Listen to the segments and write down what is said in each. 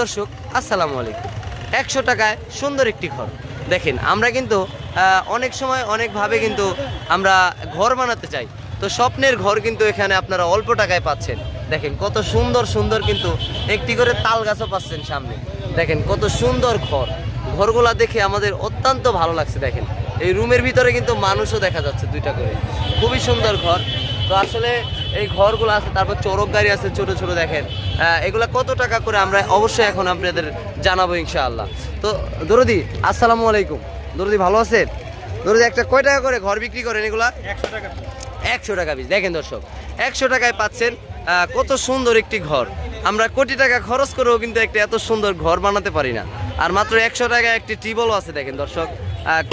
দর্শক আসসালামু আলাইকুম। 100 টাকায় সুন্দর একটি ঘর দেখেন। আমরা কিন্তু অনেক সময় অনেকভাবে কিন্তু আমরা ঘর বানাতে চাই, তো স্বপ্নের ঘর কিন্তু এখানে আপনারা অল্প টাকায় পাচ্ছেন। দেখেন কত সুন্দর সুন্দর কিন্তু একটি করে তাল গাছও পাচ্ছেন সামনে। দেখেন কত সুন্দর ঘরগুলা দেখে আমাদের অত্যন্ত ভালো লাগছে। দেখেন এই রুমের ভিতরে কিন্তু মানুষও দেখা যাচ্ছে দুইটা করে, খুবই সুন্দর ঘর। তো আসলে এই ঘরগুলো আছে, তারপর চড়ক গাড়ি আছে ছোট ছোট। দেখেন এগুলা কত টাকা করে আমরা অবশ্যই এখন আপনাদের জানাবো ইনশাআল্লাহ। তো দরদি আসসালামু আলাইকুম। দরদি ভালো আছেন? দরদি একটা কয় টাকা করে ঘর বিক্রি করেন এগুলা? 100 টাকা। 100 টাকা পিস। দেখেন দর্শক 100 টাকায় পাচ্ছেন কত সুন্দর একটি ঘর। আমরা কোটি টাকা খরচ করেও কিন্তু একটা এত সুন্দর ঘর বানাতে পারি না। আর মাত্র 100 টাকায় একটি টিবলও আছে। দেখেন দর্শক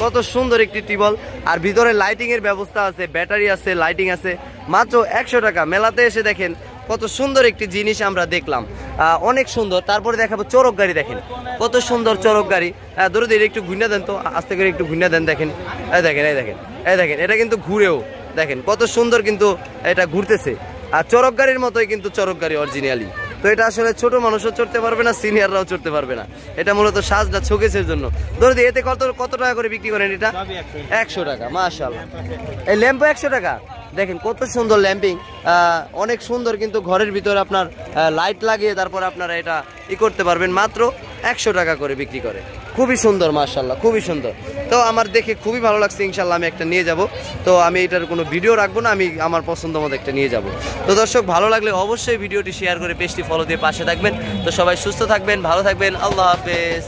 কত সুন্দর একটি টিবল, আর ভিতরে লাইটিং এর ব্যবস্থা আছে, ব্যাটারি আছে, লাইটিং আছে। মাত্র 100 টাকা। মেলাতে এসে দেখেন কত সুন্দর একটি জিনিস আমরা দেখলাম, অনেক সুন্দর। তারপরে দেখাবো চড়ক গাড়ি। দেখেন কত সুন্দর চড়ক গাড়ি। ধরো একটু ঘুরিয়ে দেন তো, আস্তে করে একটু ঘুরিয়ে দেন। দেখেন দেখেন দেখেন এটা কিন্তু ঘুরেও দেখেন কত সুন্দর কিন্তু এটা ঘুরতেছে। আর চড়ক গাড়ির মতোই কিন্তু চড়ক গাড়ি অরিজিনালি। তো এটা আসলে ছোট মানুষও চড়তে পারবে না, সিনিয়ররাও চড়তে পারবে না। এটা মূলত সাজটা শোকেসের জন্য। ধরো এতে কত টাকা করে বিক্রি করেন এটা? 100 টাকা। মাশাআল্লাহ, এই ল্যাম্পও 100 টাকা। দেখেন কত সুন্দর ল্যাম্পিং, অনেক সুন্দর কিন্তু ঘরের ভিতরে আপনার লাইট লাগিয়ে তারপর আপনারা এটা করতে পারবেন। মাত্র 100 টাকা করে বিক্রি করে। খুবই সুন্দর মাশাআল্লাহ, খুবই সুন্দর। তো আমার দেখে খুবই ভালো লাগছে। ইনশাআল্লাহ আমি একটা নিয়ে যাব। তো আমি এটার কোনো ভিডিও রাখবো না, আমি আমার পছন্দ মতো একটা নিয়ে যাব। তো দর্শক ভালো লাগলে অবশ্যই ভিডিওটি শেয়ার করে পেজটি ফলো দিয়ে পাশে থাকবেন। তো সবাই সুস্থ থাকবেন, ভালো থাকবেন। আল্লাহ হাফেজ।